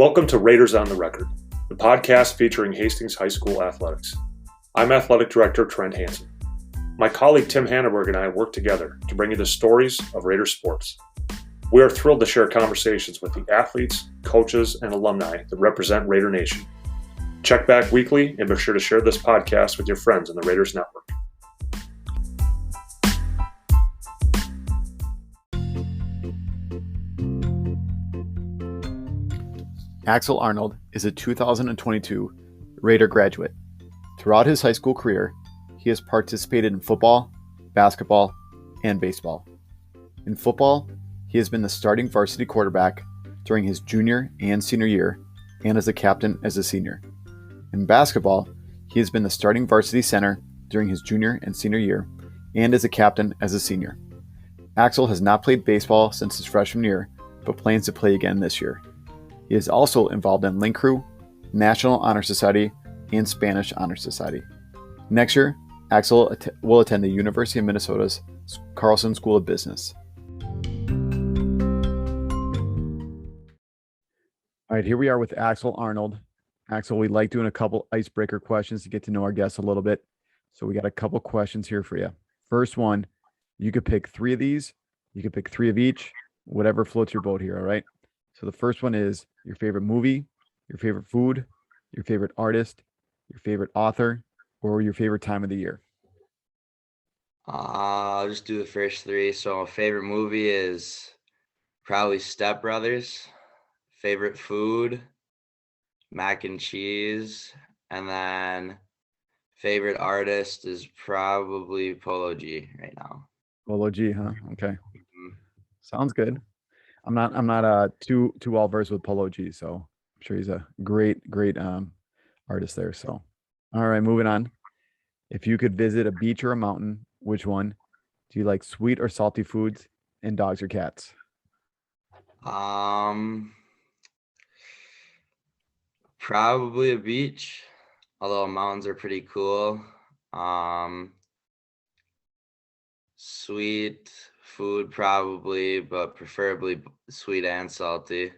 Welcome to Raiders on the Record, the podcast featuring Hastings High School athletics. I'm Athletic Director Trent Hansen. My colleague Tim Hanneberg and I work together to bring you the stories of Raider sports. We are thrilled to share conversations with the athletes, coaches, and alumni that represent Raider Nation. Check back weekly and be sure to share this podcast with your friends in the Raiders Network. Axel Arnold is a 2022 Raider graduate. Throughout his high school career, he has participated in football, basketball, and baseball. In football, he has been the starting varsity quarterback during his junior and senior year, and as a captain as a senior. In basketball, he has been the starting varsity center during his junior and senior year, and as a captain as a senior. Axel has not played baseball since his freshman year, but plans to play again this year. He is also involved in Link Crew, National Honor Society, and Spanish Honor Society. Next year, Axel will attend the University of Minnesota's Carlson School of Business. All right, here we are with Axel Arnold. Axel, we like doing a couple icebreaker questions to get to know our guests a little bit. So we got a couple questions here for you. First one, you could pick three of these. You could pick three of each, whatever floats your boat here, all right? So the first one is your favorite movie, your favorite food, your favorite artist, your favorite author, or your favorite time of the year. I'll just do the first three. So favorite movie is probably Step Brothers. Favorite food, mac and cheese. And then favorite artist is probably Polo G right now. Polo G, huh? Okay. Sounds good. I'm not too well versed with Polo G, so I'm sure he's a great artist there. So, all right, moving on. If you could visit a beach or a mountain, which one? Do you like sweet or salty foods, and dogs or cats? Probably a beach, although mountains are pretty cool. Sweet food probably, but preferably sweet and salty.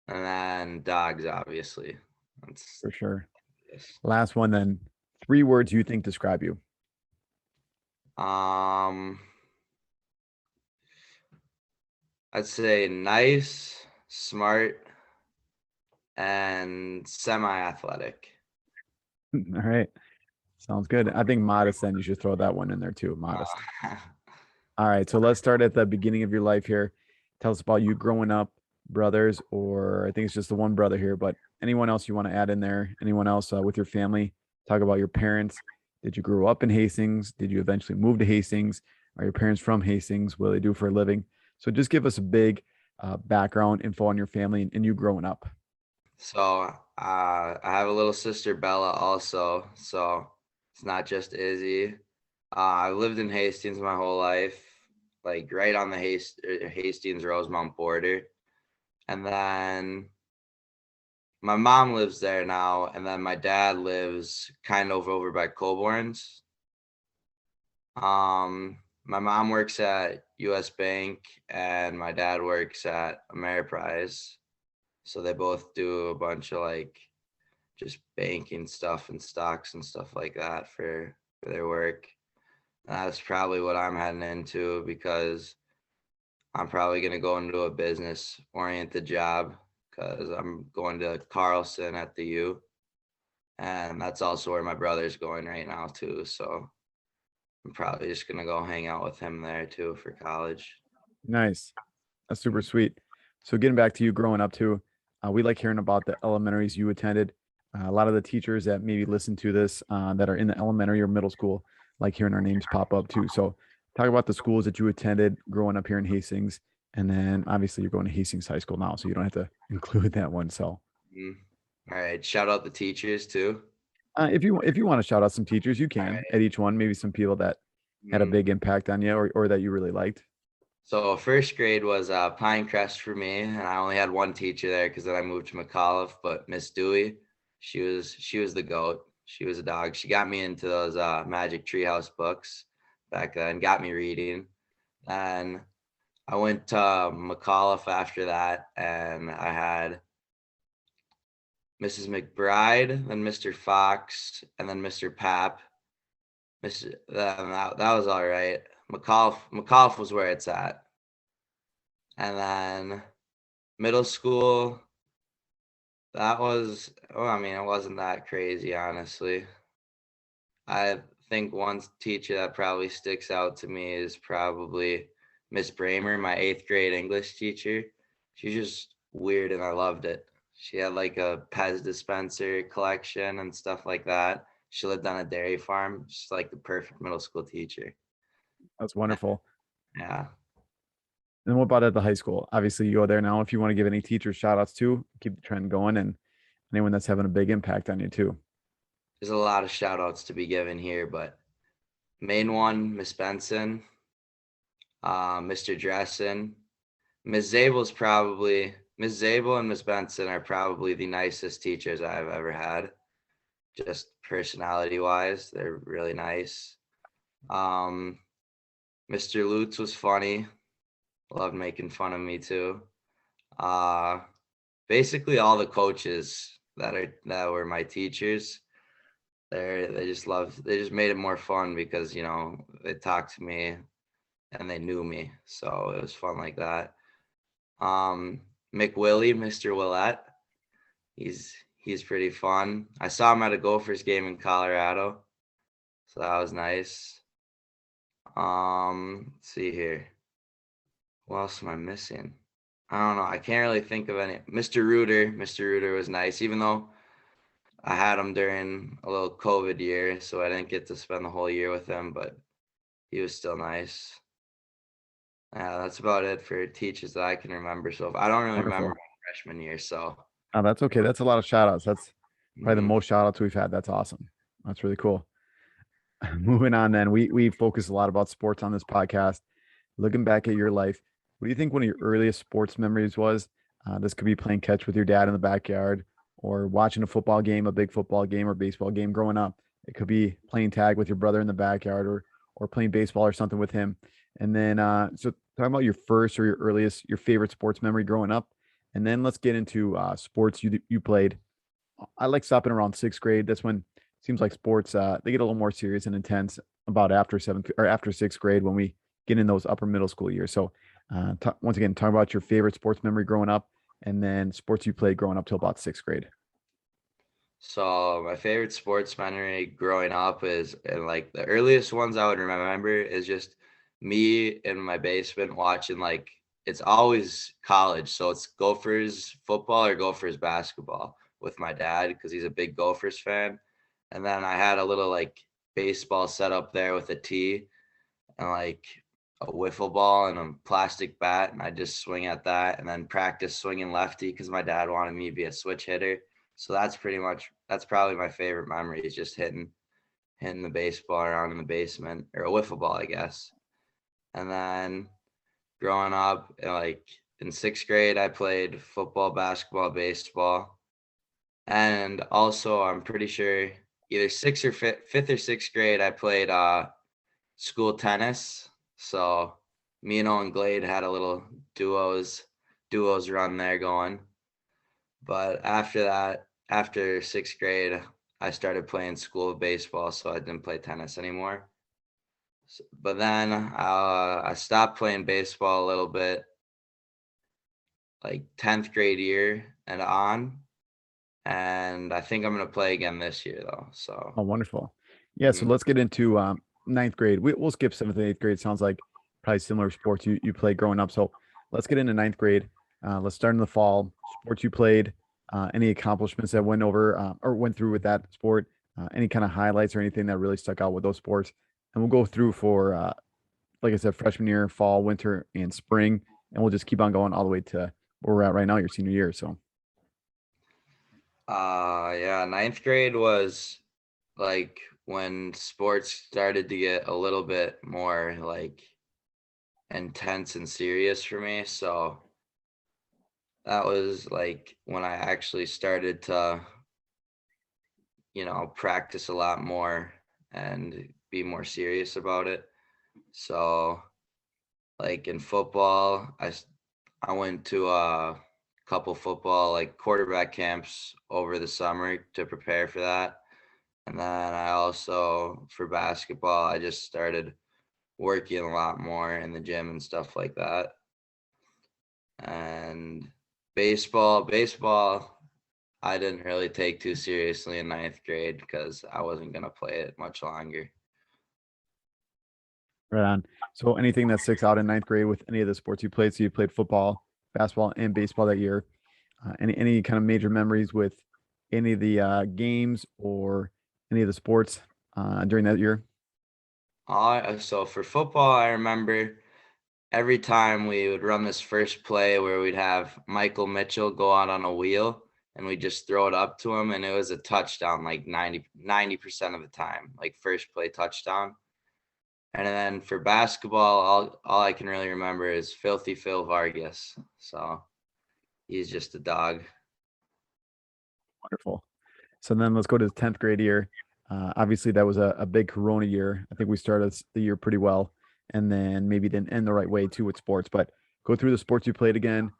And then dogs, obviously. That's For sure. yes. Last one then. 3 words you think describe you. I'd say nice, smart, and semi-athletic. All right. Sounds good. I think modest then. You should throw that one in there too. Modest. All right. So let's start at the beginning of your life here. Tell us about you growing up, brothers, or I think it's just the one brother here, but anyone else you want to add in there? Anyone else with your family? Talk about your parents. Did you grow up in Hastings? Did you eventually move to Hastings? Are your parents from Hastings? What do they do for a living? So just give us a big background info on your family and you growing up. So I have a little sister, Bella, also. So it's not just Izzy. I lived in Hastings my whole life, like right on the Hastings-Rosemount border. And then my mom lives there now, and then my dad lives kind of over by Colborn's. My mom works at US Bank, and my dad works at Ameriprise. So they both do a bunch of like just banking stuff and stocks and stuff like that for their work. And that's probably what I'm heading into because I'm probably going to go into a business oriented job because I'm going to Carlson at the U. And that's also where my brother's going right now too. So I'm probably just going to go hang out with him there too for college. Nice. That's super sweet. So getting back to you growing up too, we like hearing about the elementaries you attended. A lot of the teachers that maybe listen to this that are in the elementary or middle school like hearing our names pop up too. So talk about the schools that you attended growing up here in Hastings. And then obviously you're going to Hastings High School now, so you don't have to include that one. So all right. Shout out the teachers too. If you want to shout out some teachers, you can at each one, maybe some people that had a big impact on you or that you really liked. So first grade was Pinecrest for me, and I only had one teacher there because then I moved to McAuliffe. But Miss Dewey, she was the GOAT. She was a dog. She got me into those Magic Treehouse books back then, got me reading. And I went to McAuliffe after that, and I had Mrs. McBride, then Mr. Fox, and then Mr. Papp. That was all right. McAuliffe was where it's at. And then middle school, that was, well, I mean, it wasn't that crazy, honestly. I think one teacher that probably sticks out to me is probably Miss Bramer, my 8th grade English teacher. She's just weird and I loved it. She had like a Pez dispenser collection and stuff like that. She lived on a dairy farm. She's like the perfect middle school teacher. That's wonderful. Yeah. And what about at the high school? Obviously, you go there now. If you want to give any teachers shout outs too, keep the trend going, and anyone that's having a big impact on you too. There's a lot of shout outs to be given here, but main one, Miss Benson, Mr. Dressen, Miss Zabel and Miss Benson are probably the nicest teachers I've ever had. Just personality wise, they're really nice. Mr. Lutz was funny. Loved making fun of me too. Basically all the coaches that were my teachers, they just made it more fun because, you know, they talked to me and they knew me. So it was fun like that. McWillie, Mr. Willette, he's pretty fun. I saw him at a Gophers game in Colorado, so that was nice. Let's see here. What else am I missing? I don't know. I can't really think of any. Mr. Reuter was nice, even though I had him during a little COVID year, so I didn't get to spend the whole year with him, but he was still nice. Yeah, that's about it for teachers that I can remember. So I don't really Wonderful. remember my freshman year, so Oh, that's okay. That's a lot of shout outs. That's probably the mhm. most shout outs we've had. That's awesome. That's really cool. Moving on then, we focus a lot about sports on this podcast. Looking back at your life, what do you think one of your earliest sports memories was? This could be playing catch with your dad in the backyard or watching a football game, a big football game or baseball game growing up. It could be playing tag with your brother in the backyard or playing baseball or something with him. And then so talking about your first or your favorite sports memory growing up. And then let's get into sports you played. I like stopping around 6th grade. That's when it seems like sports they get a little more serious and intense about after 7th or after 6th grade when we get in those upper middle school years. So once again, talk about your favorite sports memory growing up and then sports you played growing up till about 6th grade. So my favorite sports memory growing up is, and like the earliest ones I would remember is just me in my basement watching, like, it's always college. So it's Gophers football or Gophers basketball with my dad because he's a big Gophers fan. And then I had a little like baseball set up there with a tee and like a wiffle ball and a plastic bat. And I just swing at that and then practice swinging lefty because my dad wanted me to be a switch hitter. So that's probably my favorite memory is just hitting the baseball around in the basement, or a wiffle ball, I guess. And then growing up, like in 6th grade, I played football, basketball, baseball. And also I'm pretty sure either 5th or 6th grade, I played school tennis. So me and Owen Glade had a little duos run there going. But after that, after 6th grade, I started playing school baseball, so I didn't play tennis anymore. But then I stopped playing baseball a little bit, like 10th grade year and on. And I think I'm going to play again this year, though. So, Oh, wonderful. Yeah. So let's get into 9th grade. We'll skip 7th and 8th grade. Sounds like probably similar sports you played growing up. So let's get into 9th grade. Let's start in the fall. Sports you played, any accomplishments that went over or went through with that sport, any kind of highlights or anything that really stuck out with those sports. And we'll go through for, like I said, freshman year, fall, winter, and spring. And we'll just keep on going all the way to where we're at right now, your senior year. So, yeah, 9th grade was like when sports started to get a little bit more like intense and serious for me. So that was like when I actually started to, you know, practice a lot more and be more serious about it. So like in football, I went to couple football, like quarterback camps over the summer to prepare for that. And then I also, for basketball, I just started working a lot more in the gym and stuff like that. And baseball, I didn't really take too seriously in ninth grade because I wasn't going to play it much longer. Right on. So anything that sticks out in ninth grade with any of the sports you played? So you played football, basketball, and baseball that year. Any kind of major memories with any of the games or any of the sports during that year? So for football, I remember every time we would run this first play where we'd have Michael Mitchell go out on a wheel and we just throw it up to him, and it was a touchdown like 90% of the time, like first play touchdown. And then for basketball, all I can really remember is Filthy Phil Vargas. So he's just a dog. Wonderful. So then let's go to the 10th grade year. Obviously, that was a big Corona year. I think we started the year pretty well, and then maybe didn't end the right way too with sports. But go through the sports you played again.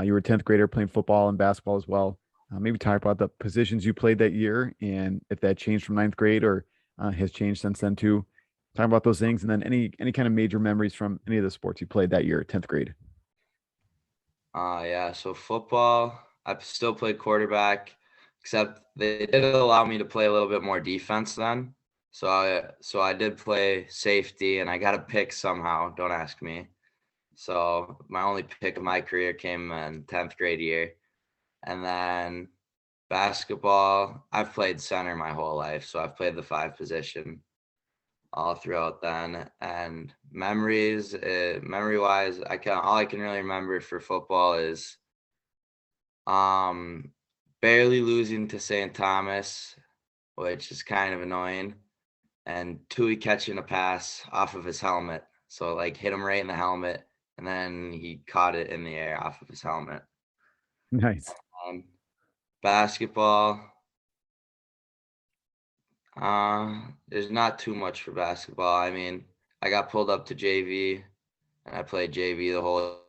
You were a 10th grader playing football and basketball as well. Maybe talk about the positions you played that year and if that changed from ninth grade or has changed since then too. Talk about those things, and then any kind of major memories from any of the sports you played that year, 10th grade. Yeah. So football, I still played quarterback, except they did allow me to play a little bit more defense then. So I did play safety, and I got a pick somehow. Don't ask me. So my only pick of my career came in 10th grade year. And then basketball, I've played center my whole life. So I've played the 5 position all throughout then. And memory wise, all I can really remember for football is barely losing to St. Thomas, which is kind of annoying, and Tui catching a pass off of his helmet. So like hit him right in the helmet, and then he caught it in the air off of his helmet. Nice. Basketball, there's not too much for basketball. I mean, I got pulled up to JV, and I played JV the whole.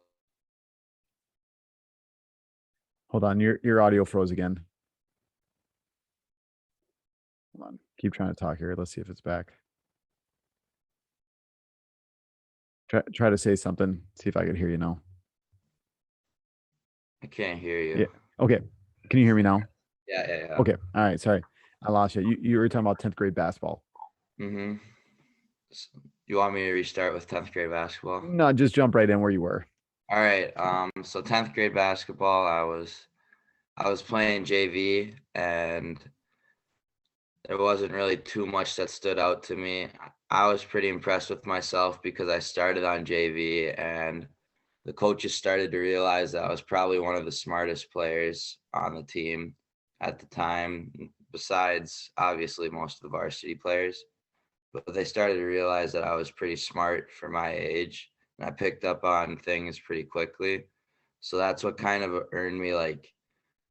Hold on, your audio froze again. Hold on, keep trying to talk here. Let's see if it's back. Try to say something. See if I can hear you now. I can't hear you. Yeah. Okay. Can you hear me now? Yeah. Okay. All right. Sorry, I lost you. You were talking about 10th grade basketball. Mm-hmm. You want me to restart with 10th grade basketball? No, just jump right in where you were. All right. So 10th grade basketball, I was playing JV, and there wasn't really too much that stood out to me. I was pretty impressed with myself because I started on JV, and the coaches started to realize that I was probably one of the smartest players on the team at the time, besides obviously most of the varsity players. But they started to realize that I was pretty smart for my age, and I picked up on things pretty quickly. So that's what kind of earned me, like,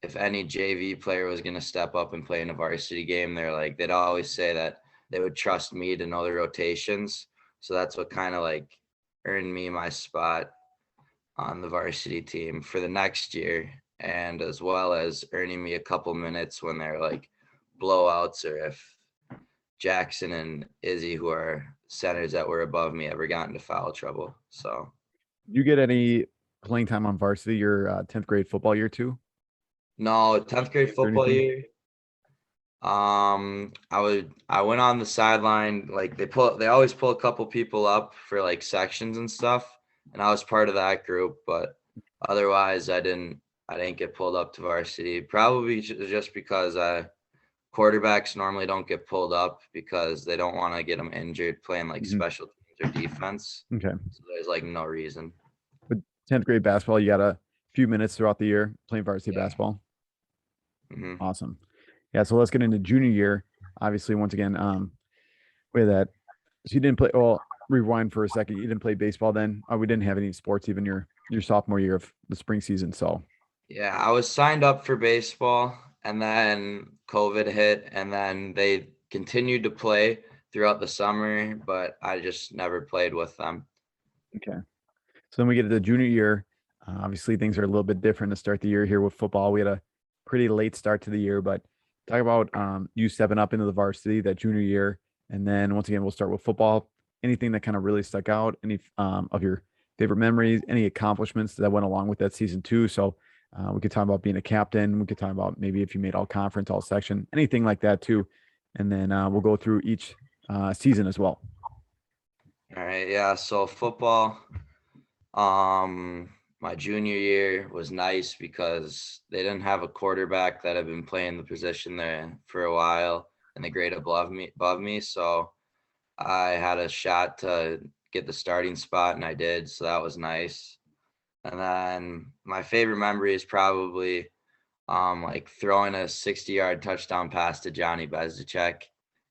if any JV player was going to step up and play in a varsity game, they'd always say that they would trust me to know the rotations. So that's what kind of like earned me my spot on the varsity team for the next year, and as well as earning me a couple minutes when they're like blowouts, or if Jackson and Izzy, who are centers that were above me, ever got into foul trouble. So You get any playing time on varsity your 10th grade football year too? no, 10th grade football anything? year. I went on the sideline, like they always pull a couple people up for like sections and stuff, and I was part of that group, but otherwise I didn't get pulled up to varsity, probably just because quarterbacks normally don't get pulled up because they don't want to get them injured playing like special teams or defense. Okay. So there's like no reason. But 10th grade basketball, you got a few minutes throughout the year playing varsity Yeah. basketball. Mm-hmm. Awesome. Yeah. So let's get into junior year. Obviously, once again, with that, so you didn't play. Well, rewind for a second. You didn't play baseball then. We didn't have any sports even your sophomore year of the spring season. So Yeah, I was signed up for baseball, and then COVID hit, and then they continued to play throughout the summer, but I just never played with them. okay. So then we get to the junior year. Obviously, things are a little bit different to start the year here with football. We had a pretty late start to the year, but talk about you stepping up into the varsity that junior year. And then once again, we'll start with football. Anything that kind of really stuck out? Any of your favorite memories? Any accomplishments that went along with that season too? So we could talk about being a captain. We could talk about maybe if you made all conference, all section, anything like that too. And then we'll go through each season as well. All right, yeah. So football, my junior year was nice because they didn't have a quarterback that had been playing the position there for a while in the grade above me. So I had a shot to get the starting spot, and I did. So that was nice. And then my favorite memory is probably like throwing a 60-yard touchdown pass to Johnny Bezdacek,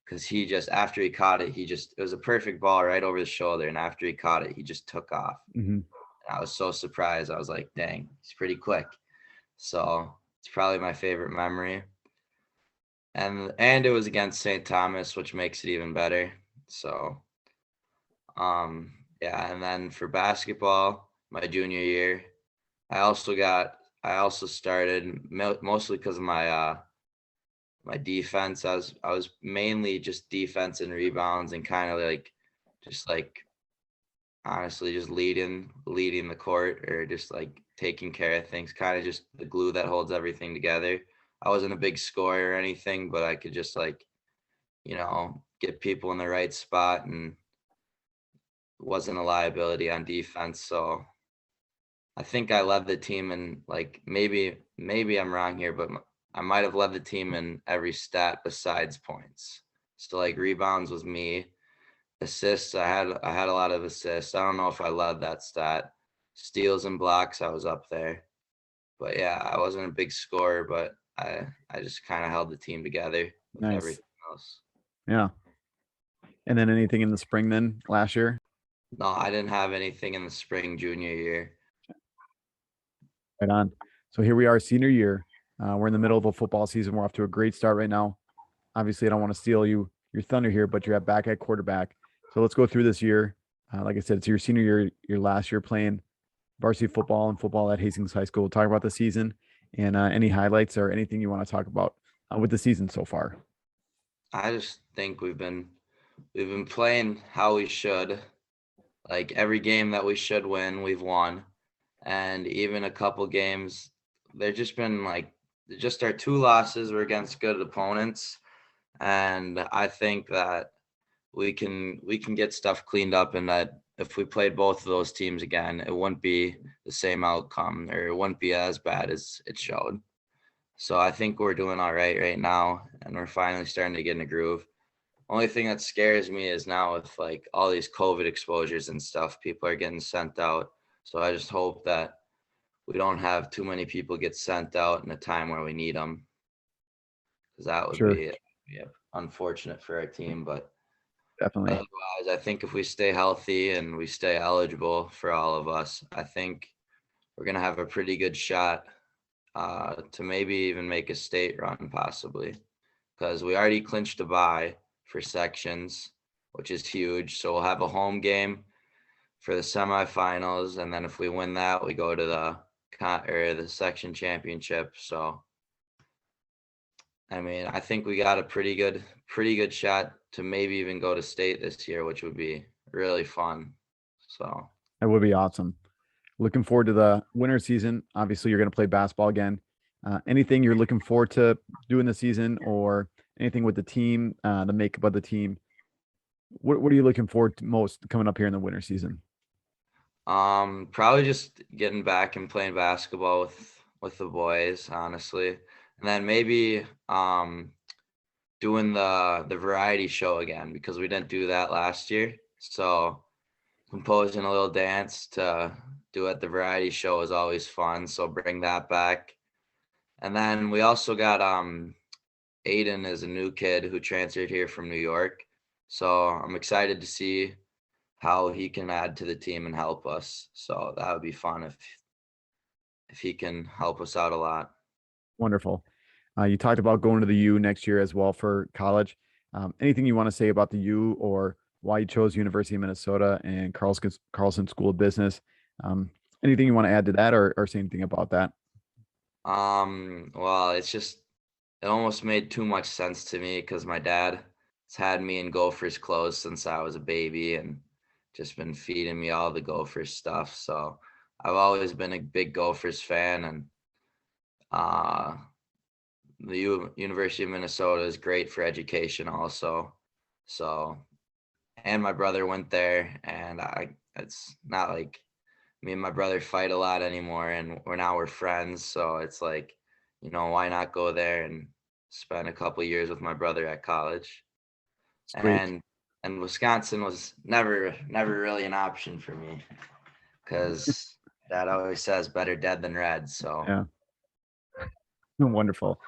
because he just, after he caught it, it was a perfect ball right over the shoulder, and after he caught it, he just took off. Mm-hmm. I was so surprised. I was like, dang, he's pretty quick. So it's probably my favorite memory. And it was against St. Thomas, which makes it even better. So yeah, and then for basketball, my junior year, I also started mostly because of my my defense. I was mainly just defense and rebounds, and kind of like just like honestly just leading the court, or just like taking care of things, kind of just the glue that holds everything together. I wasn't a big scorer or anything, but I could just like, get people in the right spot, and wasn't a liability on defense. So I think I led the team in, like, maybe I'm wrong here, but I might have led the team in every stat besides points. So like rebounds was me. Assists, I had a lot of assists. I don't know if I led that stat. Steals and blocks, I was up there. But yeah, I wasn't a big scorer, but I just kind of held the team together with Nice. everything else. Yeah. And then anything in the spring then last year? No, I didn't have anything in the spring junior year. Right on. So here we are, senior year. We're in the middle of the football season. We're off to a great start right now. Obviously, I don't want to steal your thunder here, but you're back at quarterback. So let's go through this year. Like I said, it's your senior year, your last year playing varsity football and football at Hastings High School. We'll talk about the season and any highlights or anything you want to talk about with the season so far. I just think we've been playing how we should. Like every game that we should win, we've won. And even a couple games, they've just been like, just our two losses were against good opponents. And I think that we can get stuff cleaned up, and that if we played both of those teams again, it wouldn't be the same outcome, or it wouldn't be as bad as it showed. So I think we're doing all right now, and we're finally starting to get in a groove. Only thing that scares me is now with like all these COVID exposures and stuff, people are getting sent out. So I just hope that we don't have too many people get sent out in a time where we need them, because that would be unfortunate for our team. But Definitely. otherwise, I think if we stay healthy and we stay eligible for all of us, I think we're going to have a pretty good shot to maybe even make a state run, possibly, because we already clinched a bye for sections, which is huge. So we'll have a home game for the semifinals, and then if we win that, we go to the section championship. So I mean, I think we got a pretty good shot to maybe even go to state this year, which would be really fun. So that would be awesome. Looking forward to the winter season. Obviously, you're going to play basketball again. Anything you're looking forward to doing this season, or anything with the team, the makeup of the team? What are you looking forward to most coming up here in the winter season? Probably just getting back and playing basketball with the boys, honestly, and then maybe doing the variety show again, because we didn't do that last year. So composing a little dance to do at the variety show is always fun. So bring that back. And then we also got Aiden is a new kid who transferred here from New York. So I'm excited to see how he can add to the team and help us. So that would be fun if he can help us out a lot. Wonderful. You talked about going to the U next year as well for college. Anything you want to say about the U, or why you chose University of Minnesota and Carlson School of Business? Anything you want to add to that, or say anything about that? Well, it almost made too much sense to me because my dad has had me in Gophers clothes since I was a baby and just been feeding me all the Gophers stuff. So I've always been a big Gophers fan, and uh, the University of Minnesota is great for education also. So, and my brother went there, and it's not like me and my brother fight a lot anymore, and we're friends. So it's like, why not go there and spend a couple years with my brother at college? Sweet. And Wisconsin was never really an option for me because Dad always says better dead than red. So Yeah. Wonderful.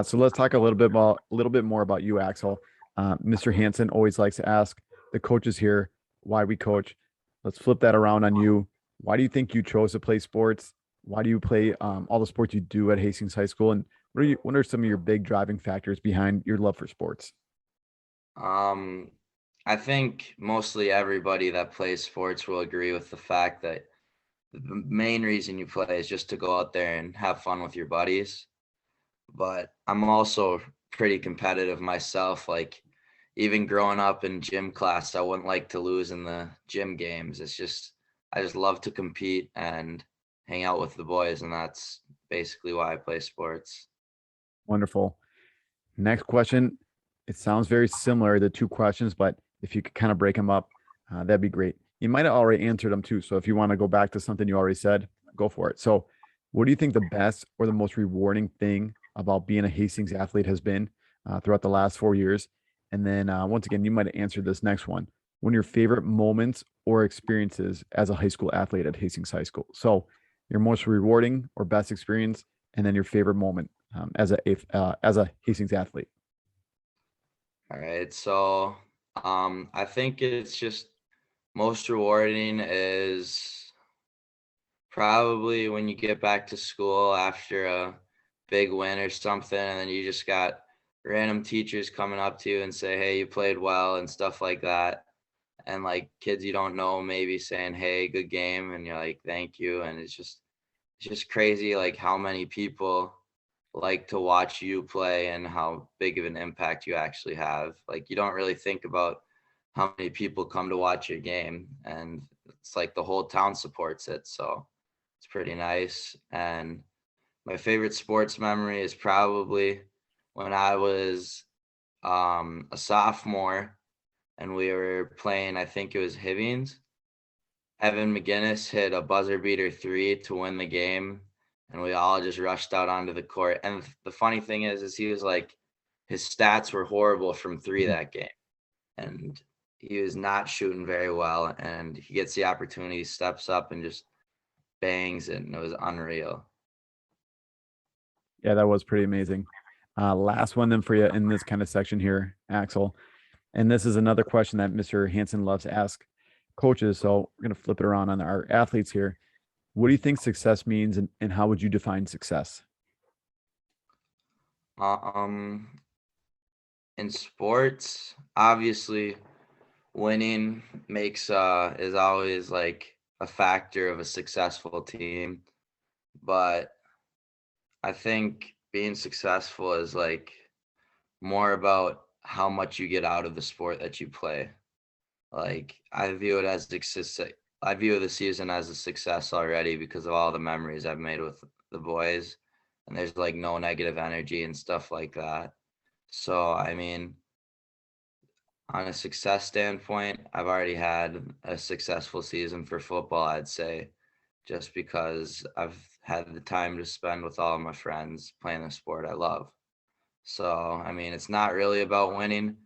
So let's talk a little bit more about you, Axel. Mr. Hansen always likes to ask the coaches here why we coach. Let's flip that around on you. Why do you think you chose to play sports? Why do you play all the sports you do at Hastings High School? And what are some of your big driving factors behind your love for sports? um, I think mostly everybody that plays sports will agree with the fact that the main reason you play is just to go out there and have fun with your buddies. But I'm also pretty competitive myself. Like, even growing up in gym class, I wouldn't like to lose in the gym games. I just love to compete and hang out with the boys, and that's basically why I play sports. Wonderful. Next question. It sounds very similar, the two questions, but if you could kind of break them up, that'd be great. You might have already answered them too. So if you want to go back to something you already said, go for it. So, what do you think the best or the most rewarding thing about being a Hastings athlete has been throughout the last 4 years? And then once again, you might have answered this next one. One of your favorite moments or experiences as a high school athlete at Hastings High School. So, your most rewarding or best experience, and then your favorite moment as a Hastings athlete. All right. So I think it's just most rewarding is probably when you get back to school after a big win or something, and then you just got random teachers coming up to you and say, "Hey, you played well," and stuff like that. And like kids you don't know maybe saying, "Hey, good game," and you're like, "Thank you." And it's just crazy like how many people like to watch you play and how big of an impact you actually have. Like, you don't really think about how many people come to watch your game, and it's like the whole town supports it. So it's pretty nice. And my favorite sports memory is probably when I was a sophomore and we were playing, I think it was Hibbings. Evan McGinnis hit a buzzer beater three to win the game, and we all just rushed out onto the court. And the funny thing is he was like, his stats were horrible from three that game, and he was not shooting very well. And he gets the opportunity, steps up, and just bangs it, and it was unreal. Yeah, that was pretty amazing. Last one then for you in this kind of section here, Axel. And this is another question that Mr. Hansen loves to ask coaches. So we're going to flip it around on our athletes here. What do you think success means, and how would you define success? Um, in sports, obviously, winning makes is always like a factor of a successful team, but I think being successful is like more about how much you get out of the sport that you play. Like, I view it as success. I view the season as a success already because of all the memories I've made with the boys, and there's like no negative energy and stuff like that. So, I mean, on a success standpoint, I've already had a successful season for football, I'd say, just because I've had the time to spend with all of my friends playing the sport I love. So, I mean, it's not really about winning,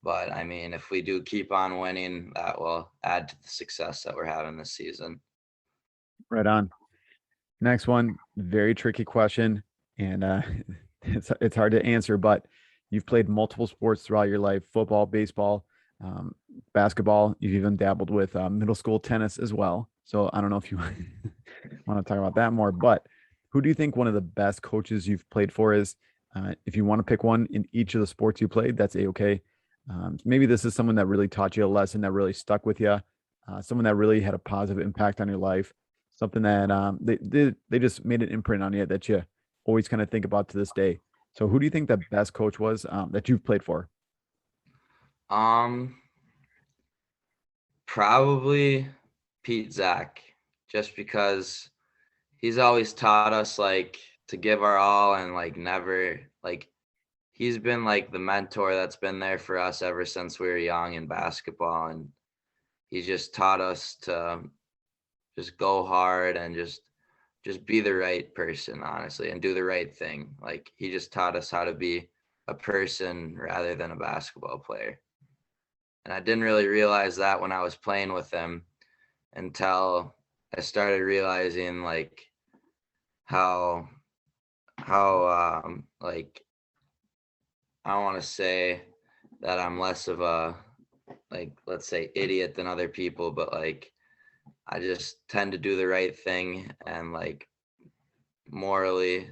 but I mean, if we do keep on winning, that will add to the success that we're having this season. Right on. Next one, very tricky question, and it's hard to answer. But you've played multiple sports throughout your life: football, baseball, um, basketball. You've even dabbled with middle school tennis as well. So I don't know if you want to talk about that more. But who do you think one of the best coaches you've played for is? If you want to pick one in each of the sports you played, that's a-okay. Maybe this is someone that really taught you a lesson that really stuck with you, someone that really had a positive impact on your life. something that they just made an imprint on you that you always kind of think about to this day. So who do you think the best coach was that you've played for? Um, Probably Pete Zach, just because he's always taught us like to give our all and like never like he's been like the mentor that's been there for us ever since we were young in basketball, and he just taught us to just go hard and just be the right person, honestly, and do the right thing. Like he just taught us how to be a person rather than a basketball player. And I didn't really realize that when I was playing with him until I started realizing like how like I want to say that I'm less of a like let's say idiot than other people, but like I just tend to do the right thing, and like morally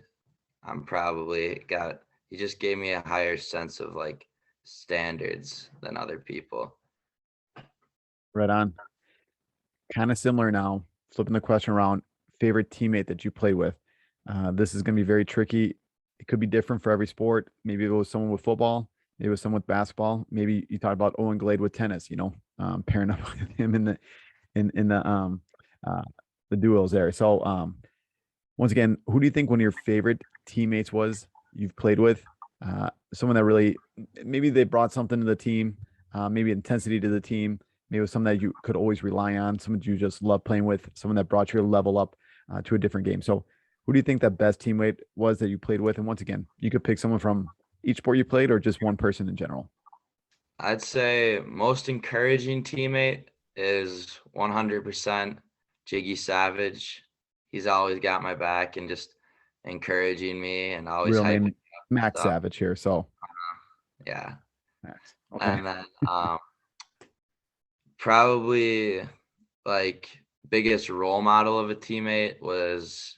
I'm probably got he just gave me a higher sense of like standards than other people. Right on. Kind of similar now. Flipping the question around, favorite teammate that you played with. This is going to be very tricky. It could be different for every sport. Maybe it was someone with football. Maybe it was someone with basketball. Maybe you talked about Owen Glade with tennis. Pairing up with him in uh, the duos there. So once again, who do you think one of your favorite teammates was you've played with? Someone that really maybe they brought something to the team, maybe intensity to the team. Maybe it was someone that you could always rely on, someone you just love playing with, someone that brought your level up to a different game. So, who do you think that best teammate was that you played with? And once again, you could pick someone from each sport you played or just one person in general. I'd say most encouraging teammate is 100% Jiggy Savage. He's always got my back and just encouraging me and always Real hyping name me up and Max stuff. Savage here. So, Yeah. Max. Okay. And then probably like biggest role model of a teammate was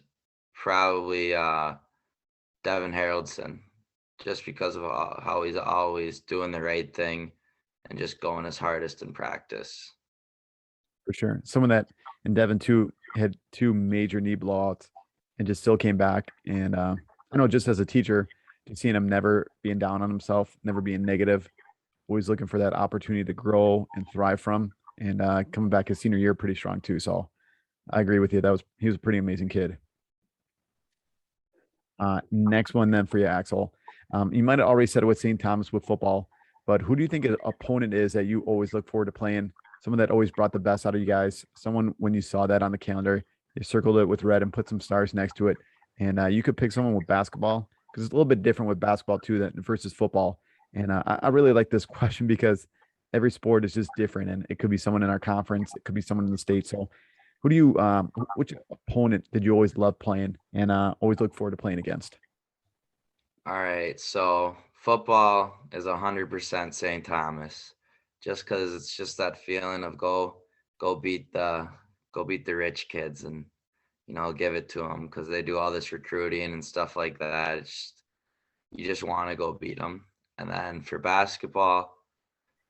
probably Devin Haraldson, just because of how he's always doing the right thing and just going his hardest in practice. For sure. Someone that and Devin too had two major knee blowouts and just still came back. And I know just as a teacher, just seeing him never being down on himself, never being negative, always looking for that opportunity to grow and thrive from. And coming back his senior year pretty strong too. So I agree with you. He was a pretty amazing kid. Next one then for you, Axel. You might have already said it with St. Thomas with football, but who do you think an opponent is that you always look forward to playing? Someone that always brought the best out of you guys. Someone when you saw that on the calendar, you circled it with red and put some stars next to it. And you could pick someone with basketball because it's a little bit different with basketball too than versus football. And I really like this question because every sport is just different, and it could be someone in our conference, it could be someone in the state. So who do you which opponent did you always love playing and always look forward to playing against? All right, so football is 100% St. Thomas, just because it's just that feeling of go beat the go beat the rich kids and give it to them because they do all this recruiting and stuff like that. It's just, you just want to go beat them. And then for basketball,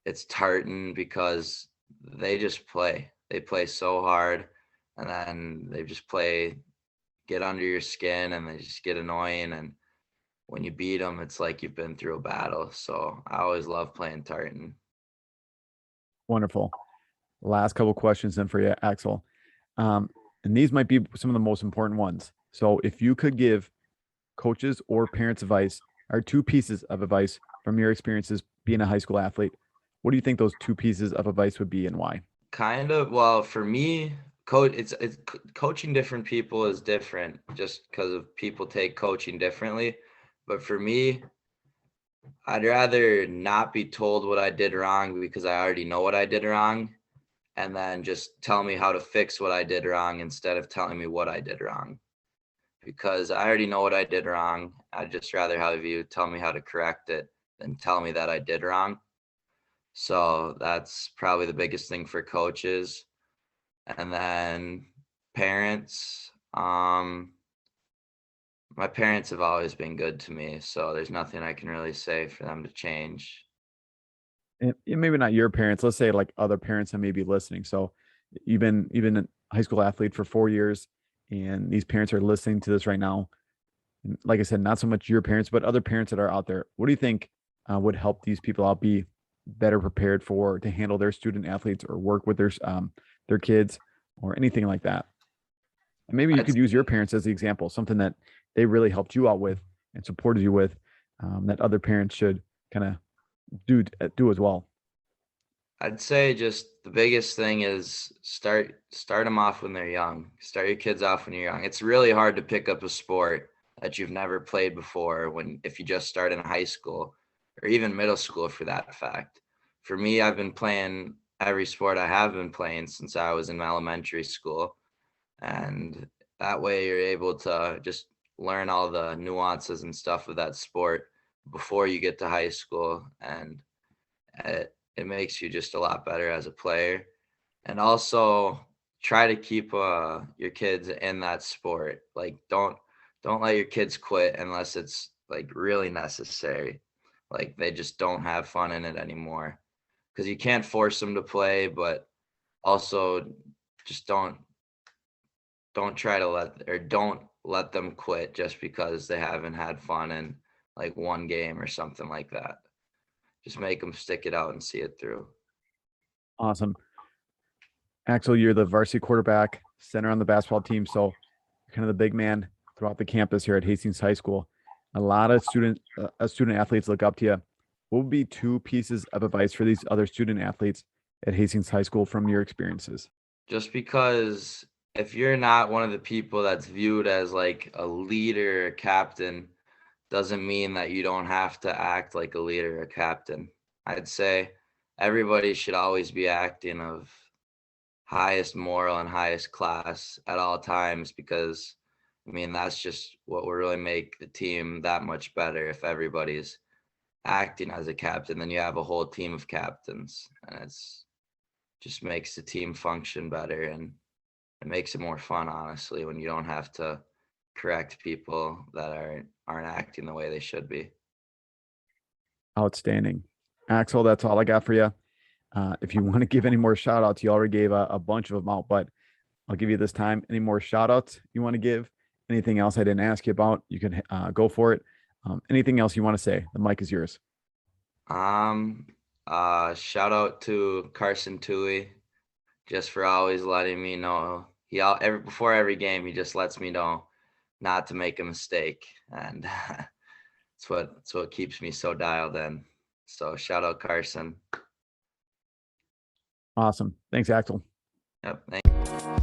it's Tartan because they just play. They play so hard, and then they just play, get under your skin, and they just get annoying. And when you beat them, it's like you've been through a battle. So I always love playing Tartan. Wonderful. Last couple questions then for you, Axel. Um, and these might be some of the most important ones. So if you could give coaches or parents advice, or two pieces of advice from your experiences being a high school athlete, what do you think those two pieces of advice would be and why? Kind of. Well, for me, coaching different people is different just because of people take coaching differently. But for me, I'd rather not be told what I did wrong because I already know what I did wrong, and then just tell me how to fix what I did wrong instead of telling me what I did wrong. Because I already know what I did wrong. I'd just rather have you tell me how to correct it than tell me that I did wrong. So that's probably the biggest thing for coaches. And then parents, my parents have always been good to me, so there's nothing I can really say for them to change. And maybe not your parents, let's say like other parents that may be listening. So you've been high school athlete for 4 years, and these parents are listening to this right now. And like I said, not so much your parents, but other parents that are out there. What do you think would help these people out be better prepared to handle their student athletes or work with their kids or anything like that? And maybe you I'd could use your say, parents as the example, something that they really helped you out with and supported you with, that other parents should kind of do as well. I'd say just the biggest thing is start them off when they're young. Start your kids off when you're young. It's really hard to pick up a sport that you've never played before if you just start in high school or even middle school for that fact. For me, I've been playing every sport I have been playing since I was in elementary school. And that way you're able to just learn all the nuances and stuff of that sport before you get to high school, and it makes you just a lot better as a player. And also try to keep your kids in that sport. Like don't let your kids quit unless it's like really necessary, like they just don't have fun in it anymore, because you can't force them to play, but also just don't try to don't let them quit just because they haven't had fun in like one game or something like that. Just make them stick it out and see it through. Awesome. Axel, you're the varsity quarterback, center on the basketball team. So you're kind of the big man throughout the campus here at Hastings High School. A lot of student athletes look up to you. What would be two pieces of advice for these other student athletes at Hastings High School from your experiences? Just because if you're not one of the people that's viewed as like a leader, a captain, doesn't mean that you don't have to act like a leader, a captain. I'd say everybody should always be acting of highest moral and highest class at all times, because I mean that's just what will really make the team that much better. If everybody's acting as a captain, then you have a whole team of captains, and it's just makes the team function better, and it makes it more fun, honestly, when you don't have to correct people that aren't acting the way they should be. Outstanding. Axel, that's all I got for you. If you want to give any more shout outs, you already gave a bunch of them out, but I'll give you this time. Any more shout outs you want to give? Anything else I didn't ask you about? You can go for it. Anything else you want to say? The mic is yours. Um, Shout out to Carlson just for always letting me know. Before every game, he just lets me know not to make a mistake, and it's what keeps me so dialed in. So shout out Carlson. Awesome. Thanks, Axel. Yep.